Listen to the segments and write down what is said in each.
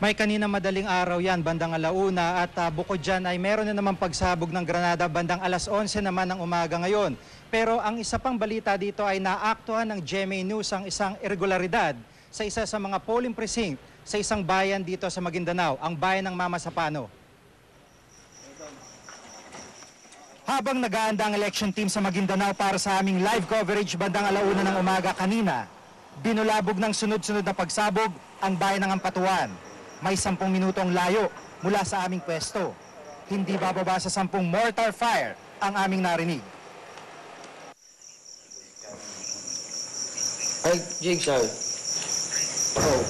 May kanina madaling araw yan, bandang alauna, at bukod dyan ay meron na naman pagsabog ng granada bandang alas 11 naman ng umaga ngayon. Pero ang isa pang balita dito ay naaktuhan ng GMA News ang isang irregularidad sa isa sa mga polling precinct sa isang bayan dito sa Maguindanao, ang bayan ng Mama Sapano. Habang nag-aanda ang election team sa Maguindanao para sa aming live coverage bandang alauna ng umaga kanina, binulabog ng sunod-sunod na pagsabog ang bayan ng Ampatuan. May 10 minutong layo mula sa aming pwesto. Hindi bababa sa 10 mortar fire ang aming narinig. Ay, Jigsaw. Oh.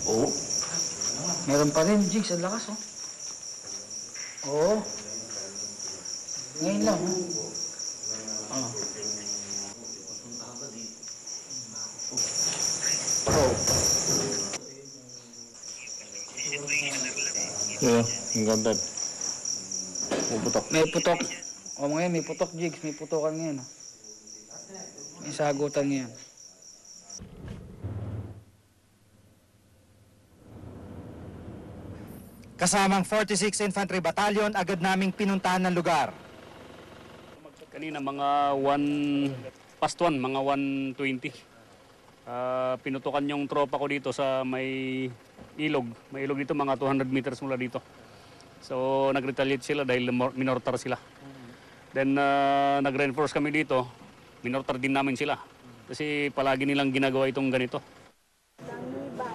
Oh. Meron pa rin, Jigs. Ang lakas, oh. Oo. Ngayon lang, oh. Oh. Yeah, ang ganda. May putok. May putok. O ngayon, may putok, Jigs. May putokan ngayon, oh. May sagutan ngayon. Kasamang 46 Infantry Battalion, agad naming pinuntahan ng lugar. Kanina mga 1:01, mga 1:20. Pinutukan yung tropa ko dito sa may ilog. May ilog dito, mga 200 meters mula dito. So nag-retaliate sila dahil minortar sila. Then nag-reinforce kami dito, minortar din namin sila. Kasi palagi nilang ginagawa itong ganito.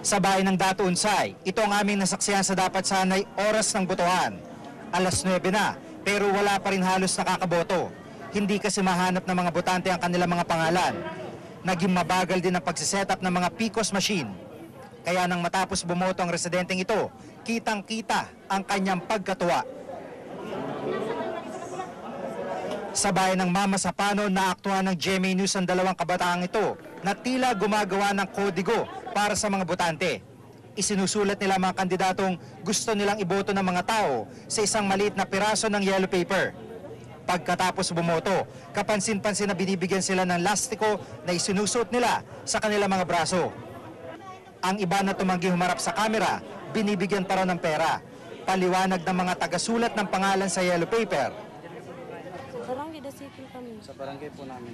Sa bayan ng Datunsay, ito ang aming nasaksihan sa dapat sanay oras ng botohan. Alas 9 na, pero wala pa rin halos nakakaboto. Hindi kasi mahanap ng mga botante ang kanilang mga pangalan. Naging mabagal din ang pagsiset up ng mga PCOS machine. Kaya nang matapos bumoto ang residenteng ito, kitang-kita ang kanyang pagkatuwa. Sa bayan ng Mama Sapano, naaktuhan ng GMA News ang dalawang kabataang ito na tila gumagawa ng kodigo para sa mga botante. Isinusulat nila mga kandidatong gusto nilang iboto ng mga tao sa isang maliit na piraso ng yellow paper. Pagkatapos bumoto, kapansin-pansin na binibigyan sila ng lastiko na isinusuot nila sa kanilang mga braso. Ang iba na tumanggi humarap sa kamera, binibigyan pa raw ng pera. Paliwanag ng mga tagasulat ng pangalan sa yellow paper. Barangay Dasipin kami. Sa barangay po namin.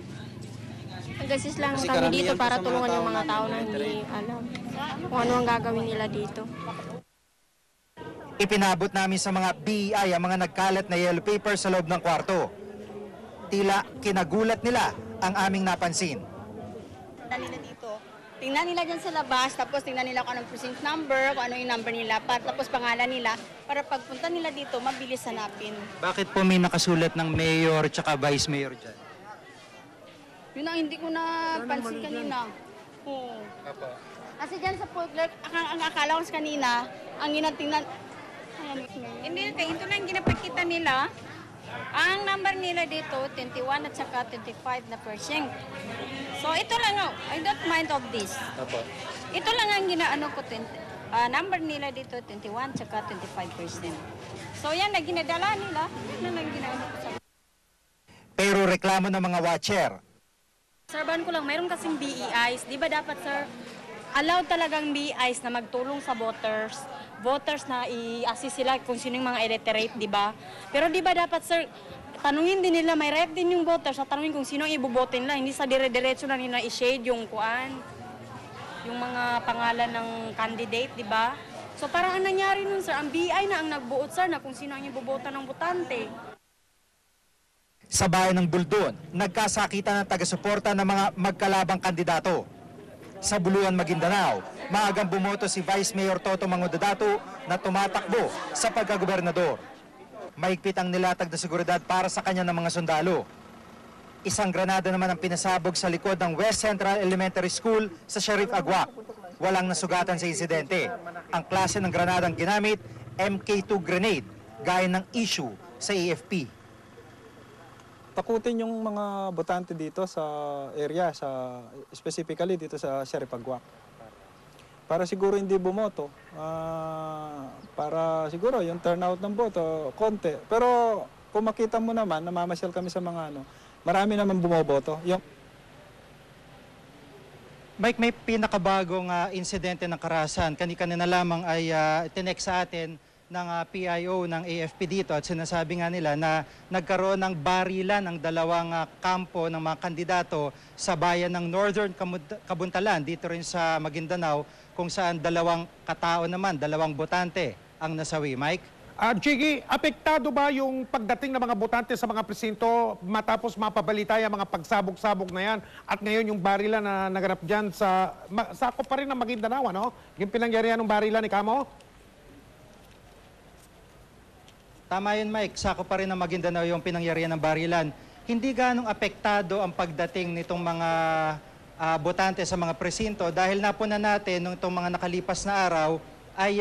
Nag-assist lang kami dito para tulungan yung mga tao na hindi alam kung ano ang gagawin nila dito. Ipinabot namin sa mga BEI ang mga nagkalat na yellow paper sa loob ng kwarto. Tila kinagulat nila ang aming napansin. Nila dito. Tingnan nila dyan sa labas, tapos tingnan nila kung anong precinct number, kung ano yung number nila, tapos pangalan nila, para pagpunta nila dito, mabilis hanapin. Bakit po may nakasulat ng mayor at vice mayor dyan? Yun ang hindi ko napansin kanina. Oo. Kasi dyan sa poll clerk, ang akala ko kanina, ang ginatingnan, Hindi, ito lang ginapakita nila. Ang number nila dito, 21 at saka 25 na percent. So ito lang, I don't mind of this. Ito lang ang ginaano ko, number nila dito, 21 at saka 25%. So yan na ginadala nila, yan lang ginaano ko sa... Pero reklamo ng mga watcher. Sir, ban ko lang, mayroon kasing BEIs. Di ba dapat, sir, allowed talagang BEIs na magtulong sa voters na i-assist sila kung sino yung mga illiterate, di ba? Pero di ba dapat, sir, tanungin din nila, may right din yung voters, sa tanungin kung sino ang ibobotin nila, hindi sa dire-diretso na nila i-shade yung kuan, yung mga pangalan ng candidate, di ba? So parang ang nangyari nun, sir, ang BEI na ang nagbuot, sir, na kung sino ang ibobota ng botante. Sa bayan ng Buldon, nagkasakitan ng taga-suporta ng mga magkalabang kandidato. Sa Buluan, Maguindanao, maagang bumoto si Vice Mayor Toto Mangudadato na tumatakbo sa pagkagobernador. Mahigpit ang nilatag na seguridad para sa kanya ng mga sundalo. Isang granada naman ang pinasabog sa likod ng West Central Elementary School sa Sheriff Aguac. Walang nasugatan sa insidente. Ang klase ng granadang ginamit, MK2 grenade, gaya ng issue sa AFP. Takutin yung mga botante dito sa area, specifically dito sa Sheriff Aguac. para siguro hindi bumoto. Para siguro yung turnout ng boto, konti. Pero kung makita mo naman, namamasyal kami sa mga marami naman bumoboto. Mike, may pinakabagong insidente ng karahasan. Kanina lamang ay tinek sa atin ng PIO ng AFP dito at sinasabi nga nila na nagkaroon ng barilan ng dalawang kampo ng mga kandidato sa bayan ng Northern Kabuntalan dito rin sa Maguindanao kung saan dalawang katao naman, dalawang botante ang nasawi. Mike? Jiggy, apektado ba yung pagdating ng mga botante sa mga presinto matapos mapabalita yung mga pagsabog-sabog na yan at ngayon yung barilan na naganap dyan sakop pa rin ng Maguindanao, no? Yung pinangyarihan ng barilan ni Kamo? Tama yun, Mike. Sakop pa rin ng Maguindanao yung pinangyarihan ng barilan. Hindi ganong apektado ang pagdating nitong mga botante sa mga presinto dahil napuna natin nung itong mga nakalipas na araw ay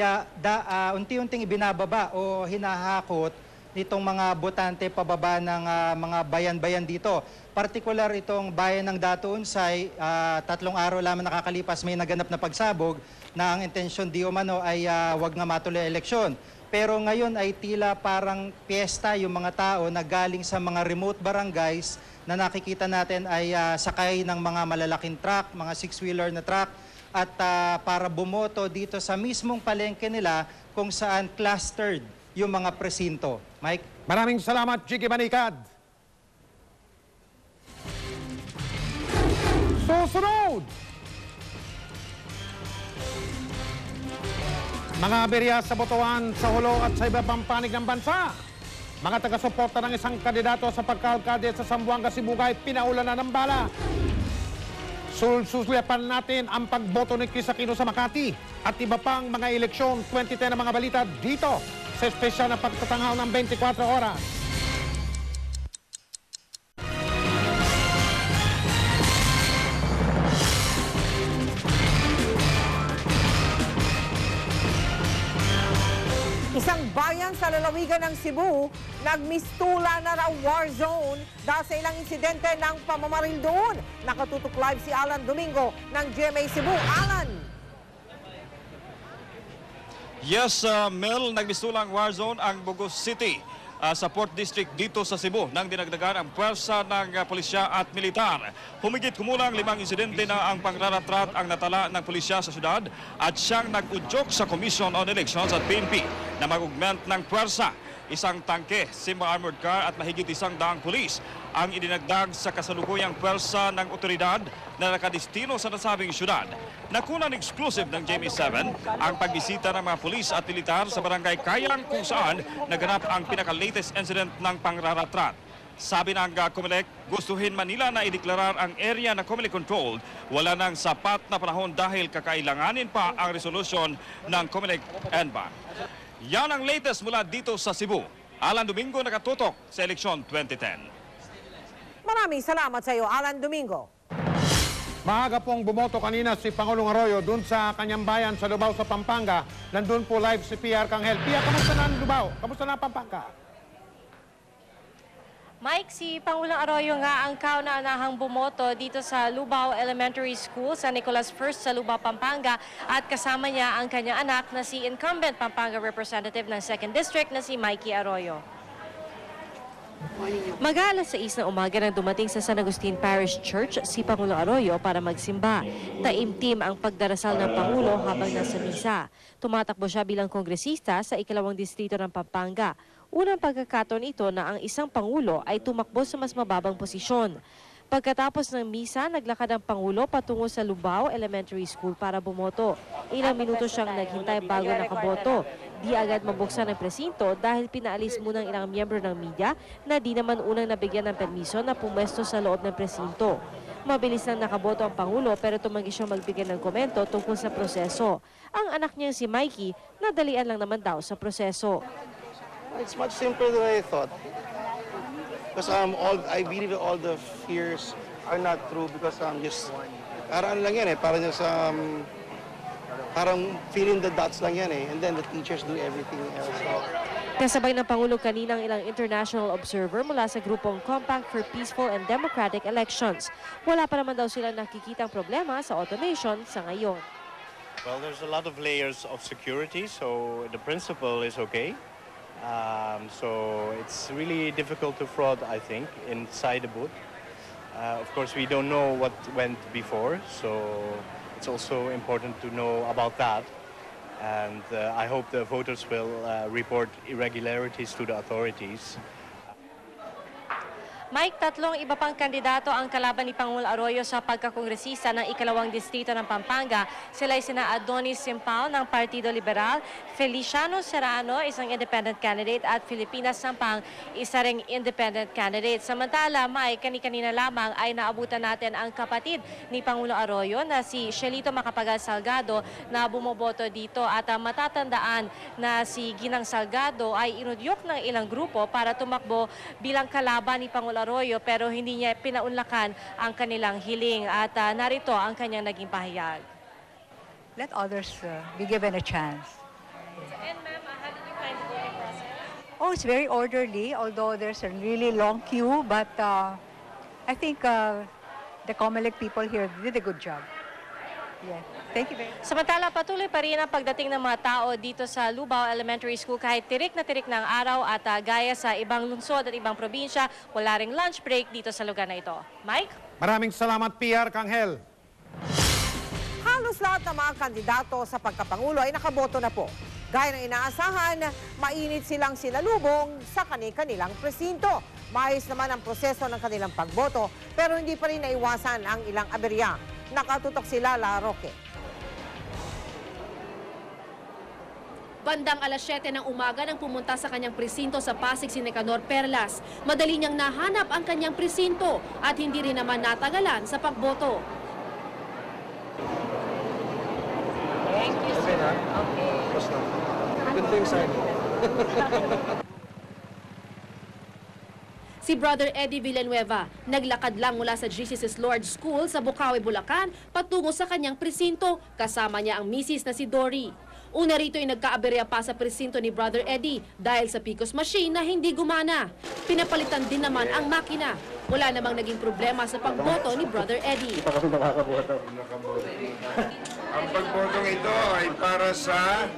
unti-unting ibinababa o hinahakot nitong mga botante pababa ng mga bayan-bayan dito. Partikular itong bayan ng Datuunsay, 3 araw lamang nakakalipas may naganap na pagsabog na ang intensyon di umano ay wag nga matuloy eleksyon. Pero ngayon ay tila parang piyesta yung mga tao na galing sa mga remote barangays na nakikita natin ay sakay ng mga malalaking truck, mga 6-wheeler na truck, at para bumoto dito sa mismong palengke nila kung saan clustered yung mga presinto. Mike? Maraming salamat, Jiggy Manikad. Susunod! Mga aberya sa botohan, sa Hulo at sa iba pang panig ng bansa. Mga taga-suporta ng isang kandidato sa pagkaalkade sa Zamboanga, Sibugay, pinaulanan ng bala. Susulipan natin ang pagboto ni Chris Aquino sa Makati at iba pang mga eleksyon 2010 na mga balita dito sa espesyal na pagtatanghaw ng 24 oras. Isang bayan sa lalawigan ng Cebu, nagmistula na raw war zone dahil sa ilang insidente ng pamamaril doon. Nakatutok live si Alan Domingo ng GMA Cebu. Alan! Yes, Mel, nagmistulang war zone ang Bugos City sa Port District dito sa Cebu nang dinagdagan ang puwersa ng pulisya at militar. Humigit kumulang 5 insidente na ang pangraratrat ang natala ng pulisya sa syudad at siyang nag-udyok sa Commission on Elections at PNP na mag-augment ng puwersa. Isang tangke, Simba armored car at mahigit 100 pulis ang idinagdag sa kasalukuyang puwersa ng otoridad na nakadestino sa nasabing syudad. Nakunan exclusive ng GMA7 ang pagbisita ng mga pulis at militar sa barangay Kayang kung saan naganap ang pinaka-latest incident ng pangraratrat. Sabi ng COMELEC, gustuhin Manila na ideklarar ang area na COMELEC controlled. Wala nang sapat na panahon dahil kakailanganin pa ang resolusyon ng COMELEC NBAN. Yan ang latest mula dito sa Cebu. Alan Domingo nakatutok sa eleksyon 2010. Maraming salamat sa iyo, Alan Domingo. Maaga pong bumoto kanina si Pangulong Arroyo dun sa kanyang bayan sa Lubao sa Pampanga. Nandun po live si PR Kanghel. PR, kamusta na ang Lubao? Kamusta na ang Pampanga? Mike, si Pangulong Arroyo nga ang kauna-unahang bumoto dito sa Lubao Elementary School sa Nicolas First sa Lubao, Pampanga at kasama niya ang kanyang anak na si incumbent Pampanga Representative ng 2nd District na si Mikey Arroyo. Mag-aalas 6 ng umaga nang dumating sa San Agustin Parish Church si Pangulong Arroyo para magsimba. Taimtim ang pagdarasal ng Pangulo habang nasa misa. Tumatakbo siya bilang kongresista sa 2nd distrito ng Pampanga. Unang pagkakataon ito na ang isang Pangulo ay tumakbo sa mas mababang posisyon. Pagkatapos ng misa, naglakad ang Pangulo patungo sa Lubao Elementary School para bumoto. Ilang minuto siyang naghintay bago nakaboto. Di agad mabuksan ang presinto dahil pinaalis muna ang ilang miyembro ng media na di naman unang nabigyan ng permiso na pumwesto sa loob ng presinto. Mabilis nang nakaboto ang Pangulo pero tumanggi siyang magbigay ng komento tungkol sa proseso. Ang anak niya si Mikey, nadalian lang naman daw sa proseso. It's much simpler than I thought. Because I believe that all the fears are not true because parang lang yan eh, parang filling the dots lang yan eh, and then the teachers do everything else. Kasabay ng Pangulo kaninang ilang international observer mula sa grupong Compact for Peaceful and Democratic Elections. Wala pa naman daw sila nakikitang problema sa automation sa ngayon. Well, there's a lot of layers of security, so the principle is okay. So it's really difficult to fraud, I think, inside the booth. Of course, we don't know what went before, so it's also important to know about that. And I hope the voters will report irregularities to the authorities. Mike, tatlong iba pang kandidato ang kalaban ni Pangulo Arroyo sa pagkakongresista ng ikalawang distrito ng Pampanga. Sila ay sina Adonis Simpao ng Partido Liberal, Feliciano Serrano, isang independent candidate, at Filipinas Sampang, isa ring independent candidate. Samantala, Mike, kani-kanina lamang ay naabutan natin ang kapatid ni Pangulo Arroyo na si Shelito Macapagal Salgado na bumoboto dito, at matatandaan na si Ginang Salgado ay inudyok ng ilang grupo para tumakbo bilang kalaban ni Pangulo Arroyo, pero hindi niya pinaunlakan ang kanilang hiling, at narito ang kanyang naging pahayag. Let others be given a chance. And ma'am, how did you find the voting process? Oh, it's very orderly, although there's a really long queue, but I think the COMELEC people here did a good job. Yeah. Thank you very much. Samantala, patuloy pa rin ang pagdating ng mga tao dito sa Lubao Elementary School kahit tirik na araw, at gaya sa ibang lungsod at ibang probinsya, wala ring lunch break dito sa lugar na ito. Mike? Maraming salamat, PR Kanghel. Halos lahat ng mga kandidato sa pagkapangulo ay nakaboto na po. Gaya ng inaasahan, mainit silang sinalubong sa kanilang presinto. Maayos naman ang proseso ng kanilang pagboto, pero hindi pa rin naiwasan ang ilang aberya. Nakatutok sila, La Roque. Bandang alas 7 ng umaga nang pumunta sa kanyang presinto sa Pasig si Nicanor Perlas. Madali niyang nahanap ang kanyang presinto at hindi rin naman natagalan sa pagboto. Thank you, sir. Okay. Good things, sir. Si Brother Eddie Villanueva, naglakad lang mula sa Jesus Lord School sa Bukawi, Bulacan, patungo sa kanyang presinto. Kasama niya ang misis na si Dory. Una rito ay nagkaaberya pa sa presinto ni Brother Eddie dahil sa PCOS machine na hindi gumana. Pinapalitan din naman ang makina. Wala namang naging problema sa pagboto ni Brother Eddie. Ang pagbotong ito ay para sa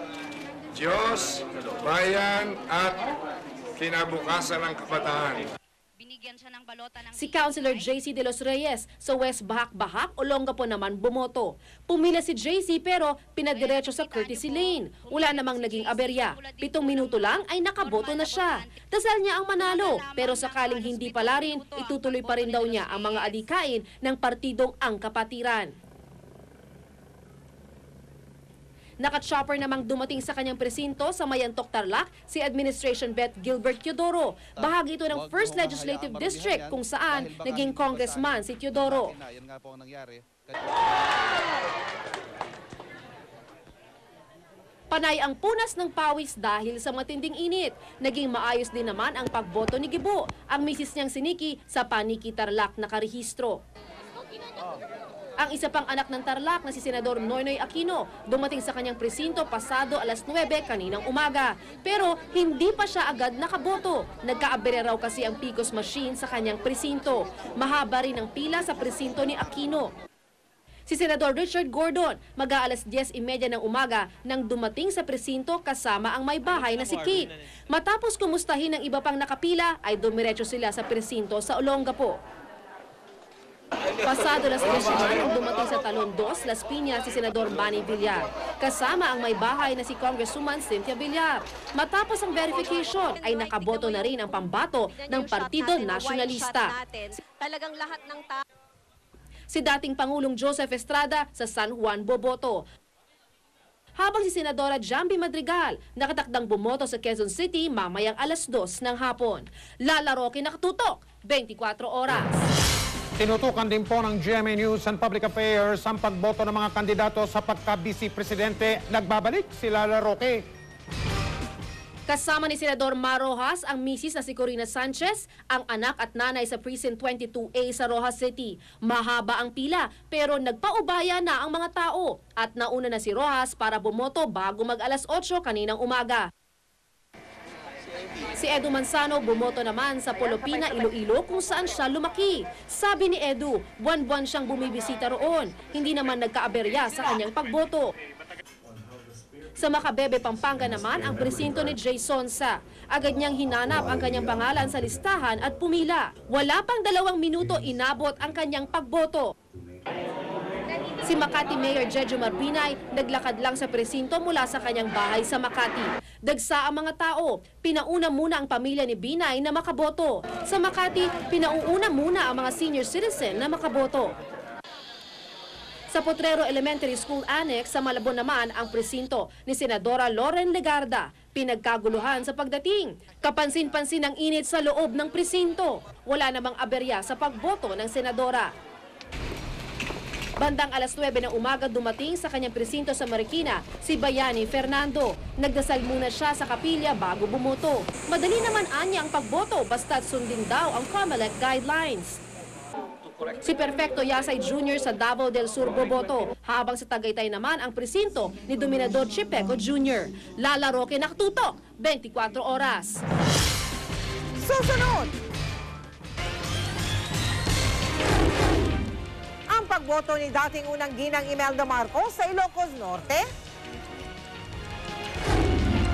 Diyos, bayan at kinabukasan ng kabataan. Si Councilor JC De Los Reyes sa West Bahak-Bahak, Olongapo naman bumoto. Pumila si JC pero pinadiretso sa Courtesy Lane. Wala namang naging aberya. 7 minuto lang ay nakaboto na siya. Dasal niya ang manalo, pero sakaling hindi pala rin, itutuloy pa rin daw niya ang mga adikain ng partidong Ang Kapatiran. Naka-chopper namang dumating sa kanyang presinto sa Mayantok, Tarlac si Administration Vet Gilbert Teodoro. Bahagi ito ng 1st Legislative District kung saan naging congressman si Teodoro. Panay ang punas ng pawis dahil sa matinding init. Naging maayos din naman ang pagboto ni Gibo, ang misis niyang si Nikki sa Paniki, Tarlac nakarehistro. Ang isa pang anak ng Tarlac na si Senador Noynoy Aquino dumating sa kanyang presinto pasado alas 9 kaninang umaga. Pero hindi pa siya agad nakaboto. Nagkaaberya raw kasi ang PCOS machine sa kanyang presinto. Mahaba rin ang pila sa presinto ni Aquino. Si Senador Richard Gordon, mag-aalas 10:30 ng umaga nang dumating sa presinto kasama ang may bahay na si Kate. Matapos kumustahin ng iba pang nakapila, ay dumiretso sila sa presinto sa Olongapo. Pasado las 10 nang dumating sa Talon 2, Las Piñas, si Senador Manny Villar. Kasama ang may bahay na si Congresswoman Cynthia Villar. Matapos ang verification, ay nakaboto na rin ang pambato ng Partido Nacionalista. Talagang lahat ng Si dating Pangulong Joseph Estrada sa San Juan boboto. Habang si Senadora Jambi Madrigal nakatakdang bumoto sa Quezon City mamayang alas 2 ng hapon. La Roque, nakatutok, 24 oras. Tinutukan din po ng GMA News and Public Affairs ang pagboto ng mga kandidato sa pagka-vice presidente. Nagbabalik si La Roque. Kasama ni Senador Mar Rojas ang misis na si Corina Sanchez, ang anak at nanay sa Precinct 22A sa Rojas City. Mahaba ang pila pero nagpaubaya na ang mga tao at nauna na si Rojas para bumoto bago mag-alas 8 kaninang umaga. Si Edu Manzano bumoto naman sa Polopina, Iloilo kung saan siya lumaki. Sabi ni Edu, buwan-buwan siyang bumibisita roon. Hindi naman nagkaaberya sa kanyang pagboto. Sa Macabebe, Pampanga naman ang presinto ni Jay Sonsa. Agad niyang hinanap ang kanyang pangalan sa listahan at pumila. Wala pang 2 minuto inabot ang kanyang pagboto. Si Makati Mayor Jejo Marbinay naglakad lang sa presinto mula sa kanyang bahay sa Makati. Dagsa ang mga tao. Pinauna muna ang pamilya ni Binay na makaboto. Sa Makati, pinauuna muna ang mga senior citizen na makaboto. Sa Potrero Elementary School Annex sa Malabon naman ang presinto ni Senadora Loren Legarda. Pinagkaguluhan sa pagdating. Kapansin-pansin ang init sa loob ng presinto. Wala namang aberya sa pagboto ng senadora. Bandang alas 9 ng umaga dumating sa kanyang presinto sa Marikina si Bayani Fernando. Nagdasal muna siya sa kapilya bago bumoto. Madali naman anya ang pagboto basta't sundin daw ang COMELEC guidelines. Si Perfecto Yasay Jr. sa Davao del Sur boboto, habang sa Tagaytay naman ang presinto ni Dominador Chipeco Jr. Lalaro kinaktutok 24 oras. Susunod! Ang pagboto ni dating unang ginang Imelda Marcos sa Ilocos Norte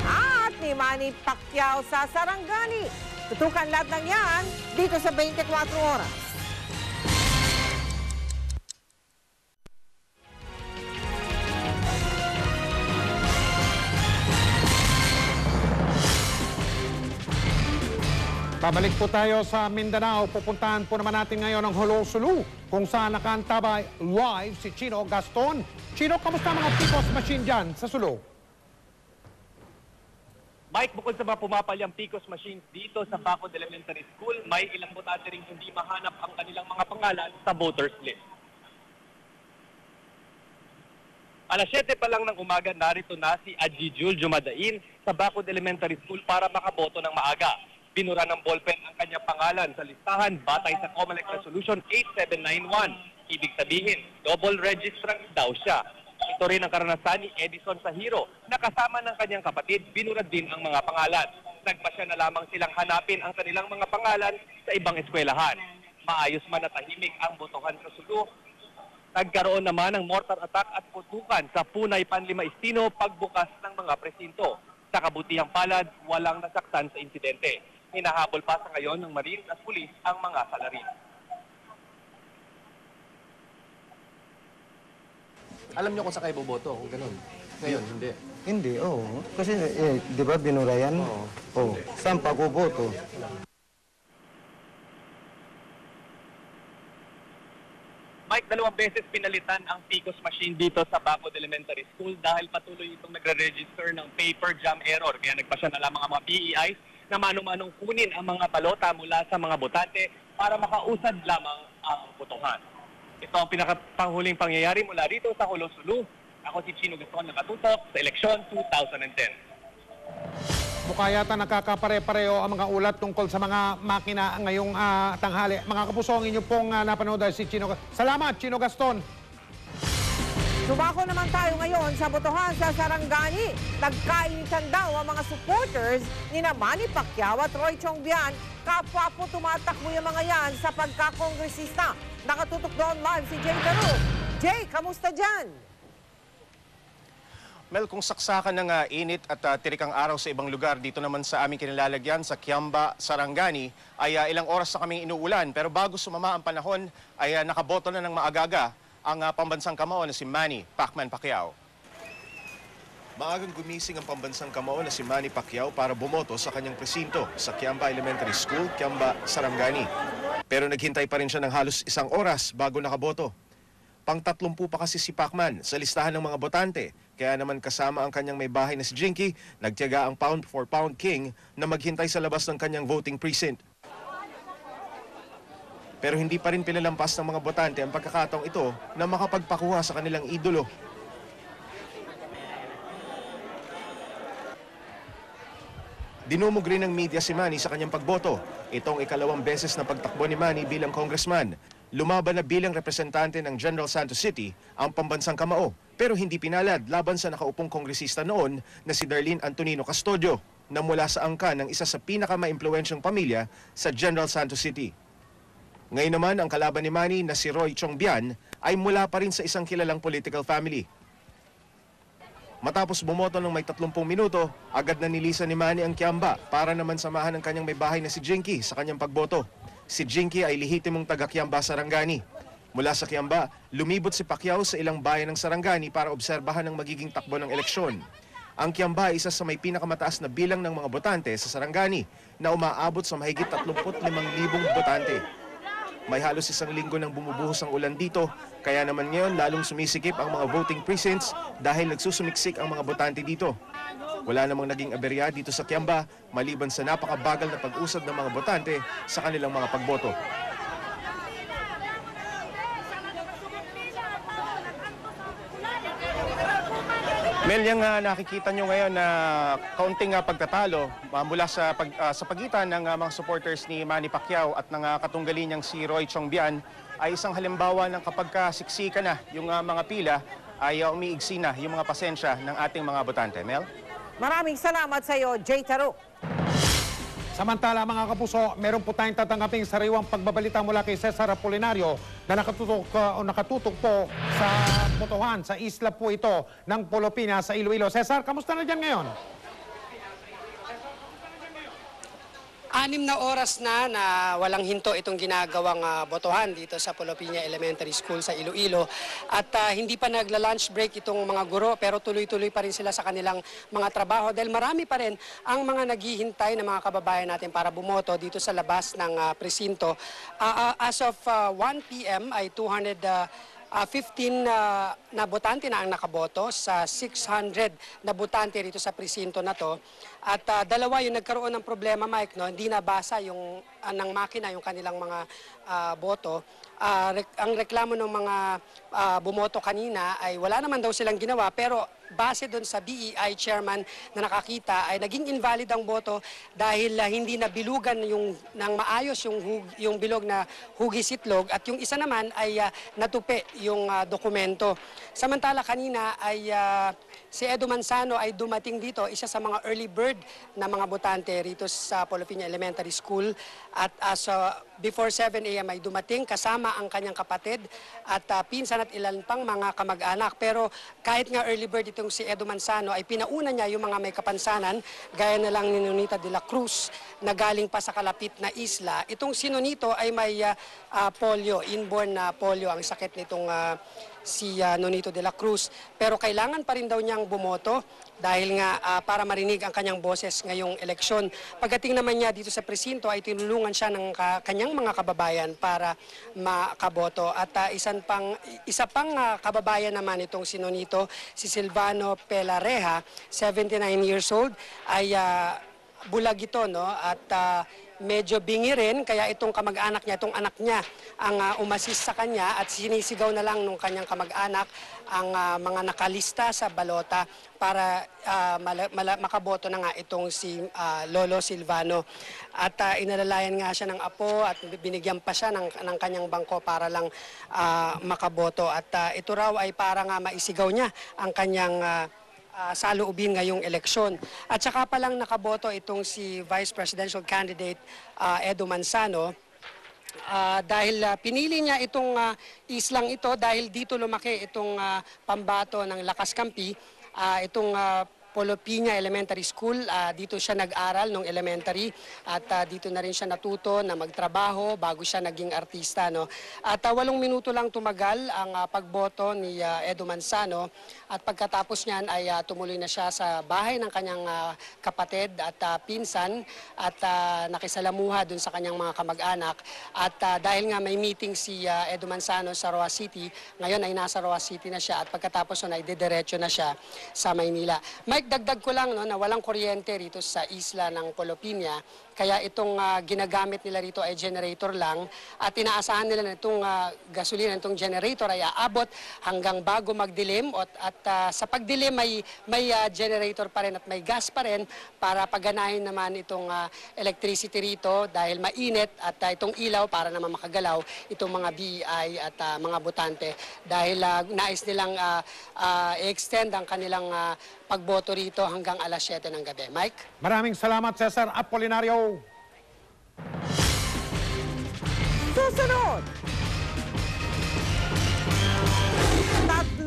at ni Manny Pacquiao sa Sarangani. Tutukan lahat ng yan dito sa 24 oras. Pabalik po tayo sa Mindanao. Pupuntahan po naman natin ngayon ang Holo-Sulu kung saan nakaantabay live si Chino Gaston. Chino, kamusta mga PCOS machine dyan sa Sulu? Mike, bukod sa mga pumapalyang PCOS machines dito sa Bacod Elementary School, may ilang botante ring hindi mahanap ang kanilang mga pangalan sa voters list. Alas 7 pa lang ng umaga, narito na si Adjijul Jumadain sa Bacod Elementary School para makaboto ng maaga. Binura ng ballpen ang kanyang pangalan sa listahan batay sa COMELEC Resolution 8791. Ibig sabihin, double registrant daw siya. Ito rin ang karanasan ni Edison Sahiro na kasama ng kanyang kapatid, binurad din ang mga pangalan. Nagpasya na lamang silang hanapin ang kanilang mga pangalan sa ibang eskwelahan. Maayos man at tahimik ang botohan sa Sulu. Nagkaroon naman ng mortar attack at putukan sa Punay Panlima Estino pagbukas ng mga presinto. Sa kabutihang palad, walang nasaktan sa insidente. Hinahabol pa sa ngayon ng Marines at Pulis ang mga salarin. Alam niyo kung saan kayo boboto, kung ganun. Ngayon, hindi. Hindi, oo. Kasi, di ba, binura yan? Oo. Saan pa boboto? Mike, 2 beses pinalitan ang PCOS machine dito sa Bacod Elementary School dahil patuloy itong nagre-register ng paper jam error. Kaya nagpasya na lamang ang mga BEIs na mano-manong kunin ang mga balota mula sa mga botante para makausad lamang ang botohan. Ito ang pinakapanghuling pangyayari mula rito sa Holo-Sulu. Ako si Chino Gaston, nakatutok sa eleksyon 2010. Mukha yata nakakapare-pareho ang mga ulat tungkol sa mga makina ngayong tanghali. Mga kapuso, ang inyo pong napanood ay si Chino Gaston. Salamat, Chino Gaston! Sumako naman tayo ngayon sa botohan sa Sarangani. Nagkainitan daw ang mga supporters ni Manny Pacquiao at Roy Chongbian. Kapwa po tumatakbo yung mga yan sa pagkakongresista. Nakatutok doon live si Jay Daru. Jay, kamusta dyan? Mel, kung saksakan ng init at tirikang araw sa ibang lugar, dito naman sa aming kinilalagyan sa Kiamba, Sarangani, ay ilang oras na kaming inuulan. Pero bago sumama ang panahon, ay nakaboto na ng maaga ang pambansang kamao na si Manny Pacquiao. Maagang gumising ang pambansang kamao na si Manny Pacquiao para bumoto sa kanyang presinto sa Kiamba Elementary School, Kiamba, Sarangani. Pero naghintay pa rin siya ng halos 1 oras bago nakaboto. Pang-30 pa kasi si Pacman sa listahan ng mga botante. Kaya naman kasama ang kanyang may bahay na si Jinky, nagtiyaga ang pound for pound king na maghintay sa labas ng kanyang voting precinct. Pero hindi pa rin pinalampas ng mga botante ang pagkakataong ito na makapagpakuha sa kanilang idolo. Dinumog rin ng media si Manny sa kanyang pagboto. Itong ikalawang beses na pagtakbo ni Manny bilang congressman. Lumaban na bilang representante ng General Santos City ang pambansang kamao, pero hindi pinalad laban sa nakaupong kongresista noon na si Darlene Antonino Custodio na mula sa angka ng isa sa pinakamaimpluwensyang pamilya sa General Santos City. Ngayon naman, ang kalaban ni Manny na si Roy Chongbian ay mula pa rin sa isang kilalang political family. Matapos bumoto ng may 30 minuto, agad na nilisan ni Manny ang Kiamba para naman samahan ng kanyang may bahay na si Jinky sa kanyang pagboto. Si Jinky ay lehitimong taga Kiamba, Sarangani. Mula sa Kiamba, lumibot si Pacquiao sa ilang bayan ng Sarangani para obserbahan ang magiging takbo ng eleksyon. Ang Kiamba ay isa sa may pinakamataas na bilang ng mga botante sa Sarangani na umaabot sa mahigit 35,000 botante. May halos 1 linggo nang bumubuhos ang ulan dito, kaya naman ngayon lalong sumisikip ang mga voting precincts dahil nagsusumiksik ang mga botante dito. Wala namang naging aberya dito sa Kiamba maliban sa napakabagal na pag-usad ng mga botante sa kanilang mga pagboto. Mel, yung nakikita nyo ngayon na kaunting pagtatalo mula sa pagitan ng mga supporters ni Manny Pacquiao at ng katunggali niyang si Roy Chongbian ay isang halimbawa ng kapag siksika na yung mga pila ay umiigsi na yung mga pasensya ng ating mga botante. Mel? Maraming salamat sa iyo, Jay Taro. Samantala mga kapuso, meron po tayong tatanggaping sariwang pagbabalita mula kay Cesar Apolinario na nakatutok po sa botohan sa isla po ito ng Polopina sa Iloilo. Cesar, kamusta na dyan ngayon? 6 na oras na walang hinto itong ginagawang botohan dito sa Polopina Elementary School sa Iloilo. At hindi pa nagla-lunch break itong mga guro pero tuloy-tuloy pa rin sila sa kanilang mga trabaho dahil marami pa rin ang mga naghihintay na mga kababayan natin para bumoto dito sa labas ng presinto. As of 1 p.m. ay 15 na botante na ang nakaboto sa 600 na botante rito sa presinto na to. At dalawa yung nagkaroon ng problema, Mike, no? Hindi nabasa yung ng makina yung kanilang mga boto. Ang reklamo ng mga bumoto kanina ay wala naman daw silang ginawa pero base doon sa BEI chairman na nakakita ay naging invalid ang boto dahil hindi nabilugan ng maayos yung bilog na hugis itlog at yung isa naman ay natupi yung dokumento. Samantala kanina ay si Edo Manzano ay dumating dito, isa sa mga early bird na mga botante rito sa Polopina Elementary School at before 7 a.m. ay dumating kasama ang kanyang kapatid at pinsan at ilan pang mga kamag-anak. Pero kahit nga early bird itong si Edo Manzano ay pinauna niya yung mga may kapansanan gaya na lang ni Nonita de la Cruz na galing pa sa kalapit na isla. Itong si Nonito ay may polio, inborn na polio ang sakit nitong si Nonito de la Cruz. Pero kailangan pa rin daw niyang bumoto dahil nga para marinig ang kanyang boses ngayong eleksyon. Pagdating naman niya dito sa presinto ay tinulungan siya ng kanyang mga kababayan para makaboto. At isa pang kababayan naman itong si Nonito, si Silvano Pelareja, 79 years old, ay bulag ito, no? At medyo bingi rin, kaya itong kamag-anak niya, itong anak niya, ang umasis sa kanya at sinisigaw na lang nung kanyang kamag-anak ang mga nakalista sa balota para makaboto na nga itong si Lolo Silvano. At inalalayan nga siya ng apo at binigyan pa siya ng kanyang bangko para lang makaboto. At ito raw ay para nga maisigaw niya ang kanyang saloobin ngayong eleksyon. At saka pa lang nakaboto itong si Vice Presidential Candidate Edo Manzano dahil pinili niya itong islang ito dahil dito lumaki itong pambato ng Lakas Kampi, itong Polopina Elementary School. Dito siya nag-aral nung elementary at dito na rin siya natuto na magtrabaho bago siya naging artista. No? At 8 minuto lang tumagal ang pagboto ni Edo Manzano at pagkatapos niyan ay tumuloy na siya sa bahay ng kanyang kapatid at pinsan at nakisalamuha dun sa kanyang mga kamag-anak. At dahil nga may meeting si Edo Manzano sa Roa City, ngayon ay nasa Roa City na siya at pagkatapos nun ay didiretso na siya sa Maynila. Mike, dagdag ko lang no, na walang kuryente rito sa isla ng Polopina, kaya itong ginagamit nila rito ay generator lang at inaasahan nila na itong gasolina, itong generator ay aabot hanggang bago magdilim at sa pagdilim may generator pa rin at may gas pa rin para paganahin naman itong electricity rito dahil mainit at itong ilaw para naman makagalaw itong mga BEI at mga botante dahil nais nilang i-extend ang kanilang pagboto rito hanggang alas 7 ng gabi. Mike? Maraming salamat, Cesar Apolinario. Susunod!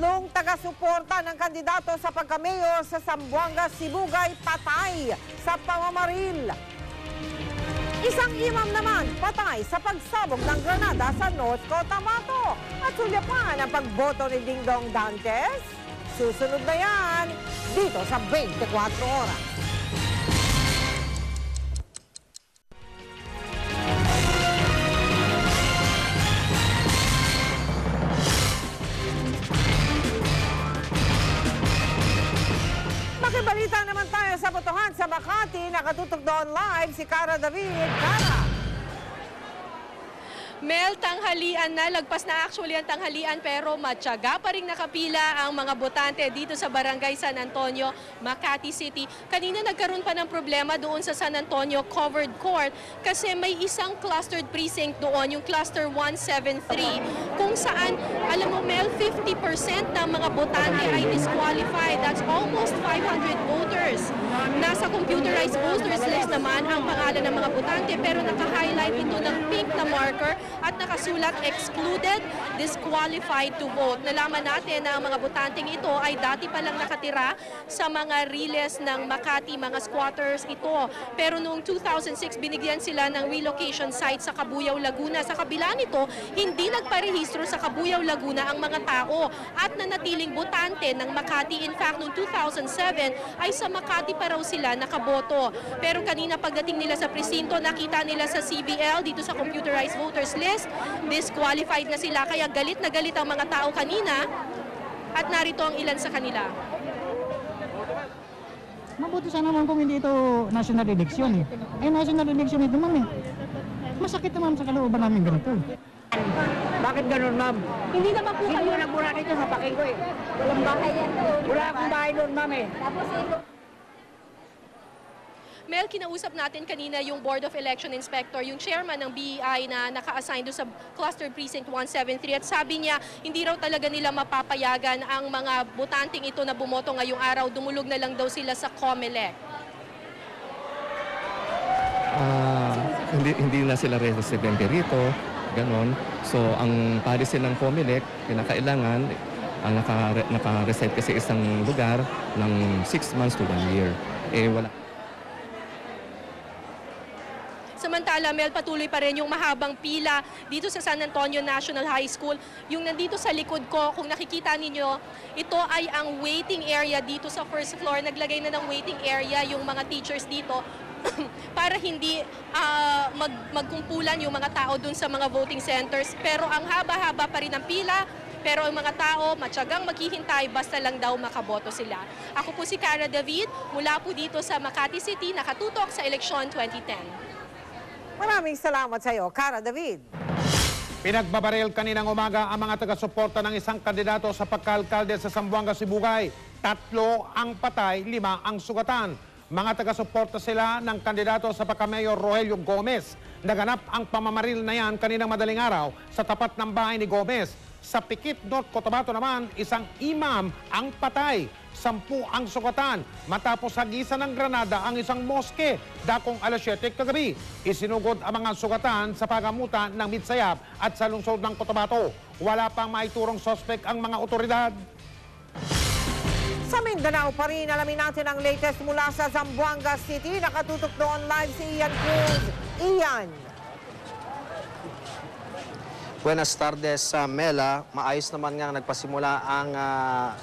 Tatlong taga-suporta ng kandidato sa pagka-mayor sa Zamboanga, Sibugay patay sa pamamaril. Isang imam naman patay sa pagsabog ng granada sa North Cotabato. At sulyapan ang pagboto ni Dingdong Dantes. Susunod na yan dito sa 24 Oras. Makibalita naman tayo sa botohan sa Makati. Nakatutok doon live si Cara David. Cara! Mel, tanghalian na. Lagpas na actually ang tanghalian pero matyaga pa rin nakapila ang mga botante dito sa Barangay San Antonio, Makati City. Kanina nagkaroon pa ng problema doon sa San Antonio Covered Court kasi may isang clustered precinct doon, yung Cluster 173, kung saan, alam mo Mel, 50% ng mga botante ay disqualified. That's almost 500 voters. Nasa computerized voters list naman ang pangalan ng mga botante pero naka-highlight ito ng pink na marker at nakasulat excluded, disqualified to vote. Nalaman natin na ang mga botanteng ito ay dati palang nakatira sa mga riles ng Makati, mga squatters ito. Pero noong 2006, binigyan sila ng relocation site sa Cabuyao, Laguna. Sa kabila nito, hindi nagparehistro sa Cabuyao, Laguna ang mga tao at nanatiling botante ng Makati. In fact, noong 2007 ay sa Makati pa raw sila nakaboto. Pero kanina pagdating nila sa presinto, nakita nila sa CBL, dito sa computerized voters list, disqualified na sila. Kaya galit na galit ang mga tao kanina at narito ang ilan sa kanila. Mabuti sana naman kung hindi ito national election eh. Eh national election ito ma'am eh. Masakit naman sa kalooban namin ganito eh. Bakit ganun, ma'am? Hindi naman po kayo nabura dito sa Pakinggo eh. Walang bahay yan. Wala akong bahay doon, ma'am eh. Mel, kinausap natin kanina yung Board of Election Inspector, yung chairman ng BEI na naka-assign doon sa Cluster Precinct 173 at sabi niya hindi raw talaga nila mapapayagan ang mga botanteng ito na bumoto ngayong araw. Dumulog na lang daw sila sa COMELEC. Hindi na sila residente rito, ganon. So ang policy ng COMELEC, kinakailangan ang naka-reside kasi isang lugar ng 6 months to 1 year. Eh wala. Samantala, Mel, patuloy pa rin yung mahabang pila dito sa San Antonio National High School. Yung nandito sa likod ko, kung nakikita ninyo, ito ay ang waiting area dito sa first floor. Naglagay na ng waiting area yung mga teachers dito para hindi magkumpulan yung mga tao dun sa mga voting centers. Pero ang haba-haba pa rin ang pila. Pero ang mga tao, matyagang maghihintay, basta lang daw makaboto sila. Ako po si Cara David, mula po dito sa Makati City, nakatutok sa eleksyon 2010. Maraming salamat sa iyo, Cara David. Pinagbabaril kaninang umaga ang mga taga-suporta ng isang kandidato sa pagka-alkalde sa Zamboanga, Sibugay. 3 ang patay, 5 ang sugatan. Mga taga-suporta sila ng kandidato sa pagka-mayor Rogelio Gomez. Naganap ang pamamaril na yan kaninang madaling araw sa tapat ng bahay ni Gomez. Sa Pikit, North Cotabato naman, isang imam ang patay. 10 ang sugatan matapos hagisan ng granada ang isang moske dakong alas 7 kagabi. Isinugod ang mga sugatan sa pagamutan ng Midsayap at sa lungsod ng Cotabato. Wala pang maiturong suspect ang mga otoridad. Sa Mindanao pa rin, alamin natin ang latest mula sa Zamboanga City. Nakatutok doon live si Ian Cruz. Ian. Buenas tardes, Mela. Maayos naman nga nagpasimula ang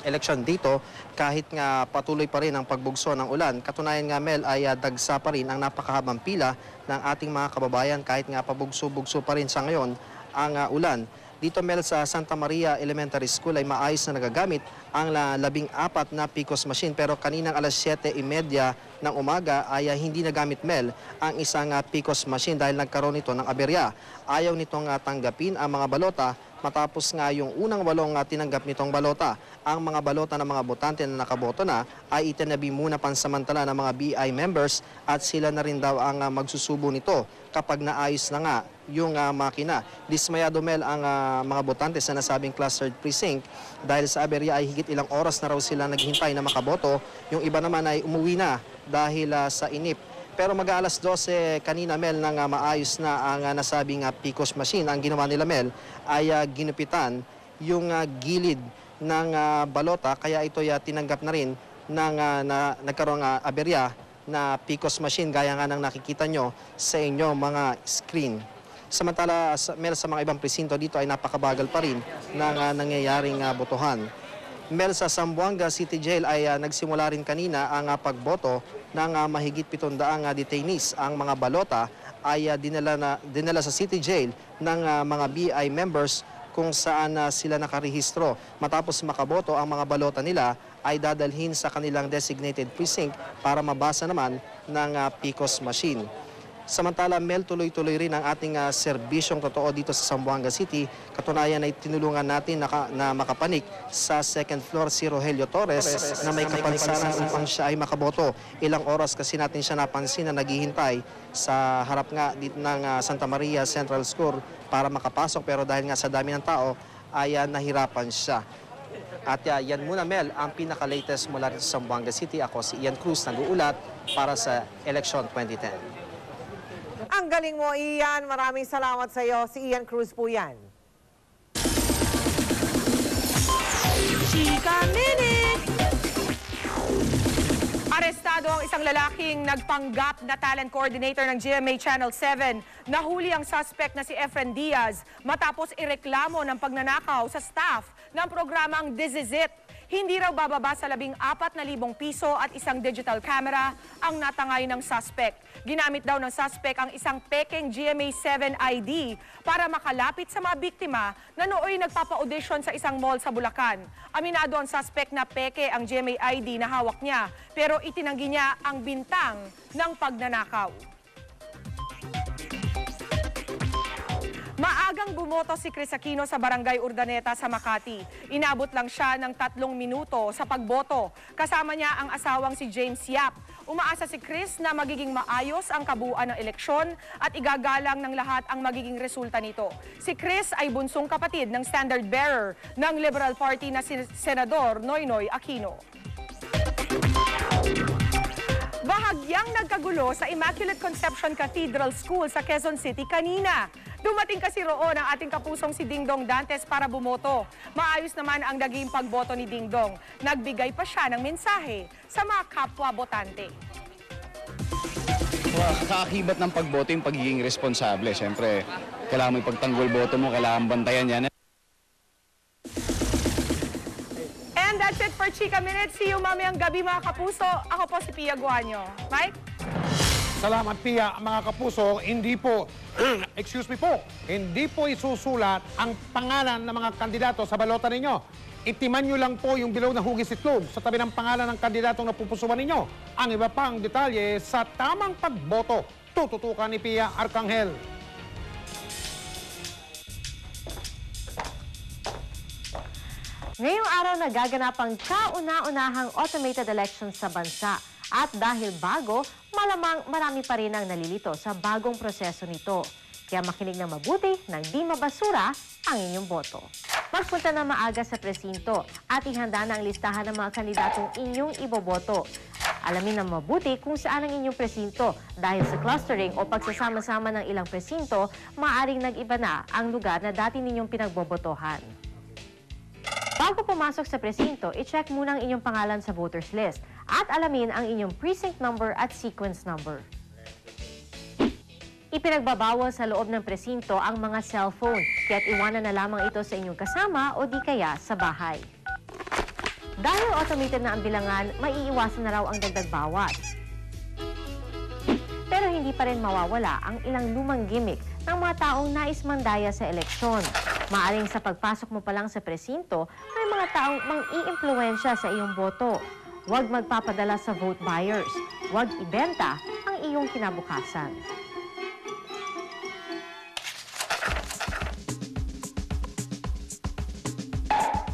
eleksyon dito kahit nga patuloy pa rin ang pagbugso ng ulan. Katunayan nga, Mel, ay dagsa pa rin ang napakahabang pila ng ating mga kababayan kahit nga pabugso-bugso pa rin sa ngayon ang ulan. Dito, Mel, sa Santa Maria Elementary School ay maayos na nagagamit ang 14 na PCOS machine. Pero kaninang alas 7:30 ng umaga ay hindi nagamit, Mel, ang isang PCOS machine dahil nagkaroon ito ng aberya. Ayaw nitong tanggapin ang mga balota matapos nga yung unang 8 tinanggap nitong balota. Ang mga balota ng mga botante na nakaboto na ay itinabi muna pansamantala ng mga BI members at sila na rin daw ang magsusubo nito kapag naayos na nga yung makina. Dismayado, Mel, ang mga botante sa nasabing clustered precinct dahil sa aberya ay higit ilang oras na raw sila naghintay na makaboto. Yung iba naman ay umuwi na dahil sa inip. Pero mag-aalas 12 kanina, Mel, nang maayos na ang nasabing PCOS machine. Ang ginawa nila, Mel, ay ginupitan yung gilid ng balota, kaya ito tinanggap na rin ng nagkaroong aberya na PCOS machine gaya nga ng nakikita nyo sa inyong mga screen. Samantala, Mel, sa mga ibang presinto dito ay napakabagal pa rin ng nangyayaring botohan. Mel, sa Zamboanga City Jail ay nagsimula rin kanina ang pagboto ng mahigit 700 detainees. Ang mga balota ay dinala sa City Jail ng mga BI members kung saan sila nakarehistro. Matapos makaboto, ang mga balota nila ay dadalhin sa kanilang designated precinct para mabasa naman ng PCOS machine. Samantala, Mel, tuloy-tuloy rin ang ating serbisyong totoo dito sa Zamboanga City. Katunayan ay tinulungan natin na makapanik sa second floor si Rogelio Torres na may kapansanan upang siya ay makaboto. Ilang oras kasi natin siya napansin na naghihintay sa harap nga dito ng Santa Maria Central School para makapasok, pero dahil nga sa dami ng tao ay nahirapan siya. At yan muna, Mel, ang pinaka-latest mula sa Zamboanga City. Ako si Ian Cruz, nag-uulat para sa Election 2010. Ang galing mo, Ian. Maraming salamat sa iyo. Si Ian Cruz po yan. Chika Minute! Arestado ang isang lalaking nagpanggap na talent coordinator ng GMA Channel 7. Nahuli ang suspect na si Efren Diaz matapos ireklamo ng pagnanakaw sa staff ng programang This Is It. Hindi raw bababa sa 14,000 piso at isang digital camera ang natangay ng suspect. Ginamit daw ng suspect ang isang pekeng GMA7 ID para makalapit sa mga biktima na nooy nagpapa-audition sa isang mall sa Bulacan. Aminado ang suspect na peke ang GMA ID na hawak niya, pero itinanggi niya ang bintang ng pagnanakaw. Maagang bumoto si Chris Aquino sa Barangay Urdaneta sa Makati. Inabot lang siya ng 3 minuto sa pagboto. Kasama niya ang asawang si James Yap. Umaasa si Chris na magiging maayos ang kabuuan ng eleksyon at igagalang ng lahat ang magiging resulta nito. Si Chris ay bunsong kapatid ng standard bearer ng Liberal Party na si Senador Noynoy Aquino. Bahagyang nagkagulo sa Immaculate Conception Cathedral School sa Quezon City kanina. Dumating kasi roon ang ating kapusong si Dingdong Dantes para bumoto. Maayos naman ang naging pagboto ni Dingdong. Nagbigay pa siya ng mensahe sa mga kapwa-botante. Kaakibat ng pagboto yung pagiging responsable. Siyempre, kailangan mo ipagtanggol boto mo, kailangan bantayan yan. And that's it for Chika Minute. See you mamayang gabi mga kapuso. Ako po si Pia Guanyo. Mike? Salamat, Pia. Mga kapuso, hindi po, hindi po isusulat ang pangalan ng mga kandidato sa balota ninyo. Itiman nyo lang po yung bilog na hugis itlog sa tabi ng pangalan ng kandidatong napupusuan ninyo. Ang iba pang detalye sa tamang pagboto. Tututukan ni Pia Arcangel. Ngayong araw nagaganap ang kauna-unahang automated elections sa bansa. At dahil bago, malamang marami pa rin ang nalilito sa bagong proseso nito. Kaya makinig ng mabuti nang di mabasura ang inyong boto. Magpunta na maaga sa presinto at ihanda na ang listahan ng mga kandidatong inyong iboboto. Alamin ng mabuti kung saan ang inyong presinto dahil sa clustering o pagsasama-sama ng ilang presinto, maaaring nag-iba na ang lugar na dati ninyong pinagbobotohan. Bago pumasok sa presinto, i-check muna ang inyong pangalan sa voters list at alamin ang inyong precinct number at sequence number. Ipinagbabawal sa loob ng presinto ang mga cellphone, kaya't iwanan na lamang ito sa inyong kasama o di kaya sa bahay. Dahil automated na ang bilangan, maiiwasan na raw ang dagdag bawas. Pero hindi pa rin mawawala ang ilang lumang gimmick ng mga taong nais mandaya sa eleksyon. Maaring sa pagpasok mo pa lang sa presinto, may mga taong mang-i-impluwensya sa iyong boto. Huwag magpapadala sa vote buyers. Huwag ibenta ang iyong kinabukasan.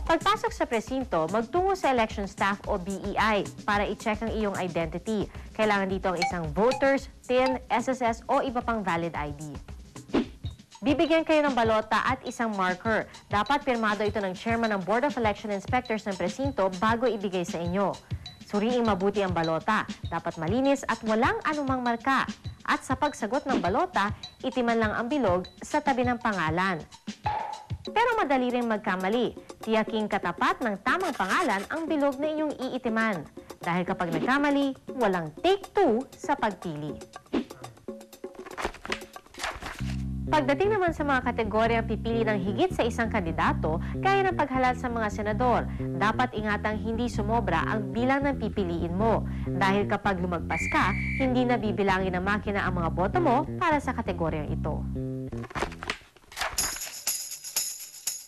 Pagpasok sa presinto, magtungo sa election staff o BEI para i-check ang iyong identity. Kailangan dito ang isang voters, TIN, SSS o iba pang valid ID. Bibigyan kayo ng balota at isang marker. Dapat pirmado ito ng chairman ng Board of Election Inspectors ng presinto bago ibigay sa inyo. Suriing mabuti ang balota. Dapat malinis at walang anumang marka. At sa pagsagot ng balota, itiman lang ang bilog sa tabi ng pangalan. Pero madali ring magkamali. Tiyaking katapat ng tamang pangalan ang bilog na inyong iitiman. Dahil kapag nagkamali, walang take 2 sa pagpili. Pagdating naman sa mga kategoryang pipili ng higit sa isang kandidato, gaya ng paghalal sa mga senador, dapat ingatang hindi sumobra ang bilang ng pipiliin mo. Dahil kapag lumagpas ka, hindi na bibilangin ng makina ang mga boto mo para sa kategoryang ito.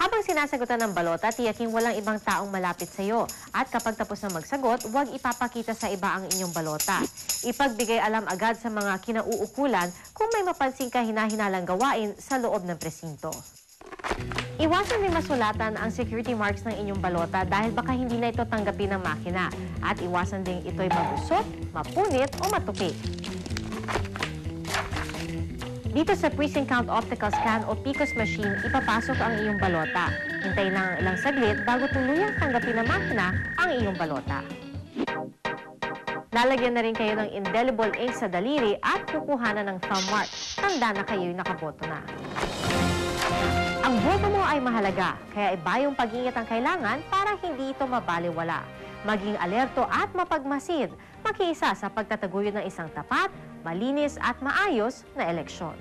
Habang sinasagutan ng balota, tiyaking walang ibang taong malapit sa iyo. At kapag tapos na magsagot, huwag ipapakita sa iba ang inyong balota. Ipagbigay alam agad sa mga kinauukulan kung may mapansing kahina-hinalang gawain sa loob ng presinto. Iwasan din masulatan ang security marks ng inyong balota dahil baka hindi na ito tanggapin ng makina. At iwasan din ito'y magusot, mapunit o matupi. Dito sa Precinct Count Optical Scan o PICOS machine, ipapasok ang iyong balota. Hintayin lang ilang saglit bago tuluyang tanggapin ng makina ang iyong balota. Lalagyan na rin kayo ng indelible ink sa daliri at kukuhanan ng thumb mark. Tanda na kayo'y nakaboto na. Ang boto mo ay mahalaga, kaya iba yung pag-iingat ang kailangan para hindi ito mabaliwala. Maging alerto at mapagmasid, makiisa sa pagtataguyod ng isang tapat, malinis at maayos na eleksyon.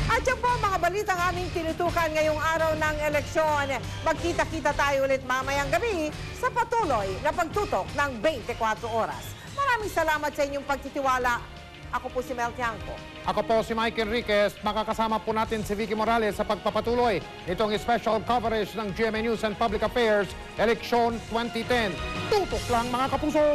At yan po mga balitang aming tinutukan ngayong araw ng eleksyon. Magkita-kita tayo ulit mamayang gabi sa patuloy na pagtutok ng 24 oras. Maraming salamat sa inyong pagtitiwala. Ako po si Mel Tiangco. Ako po si Mike Enriquez. Makakasama po natin si Vicky Morales sa pagpapatuloy itong special coverage ng GMA News and Public Affairs Election 2010. Tutok lang mga kapuso!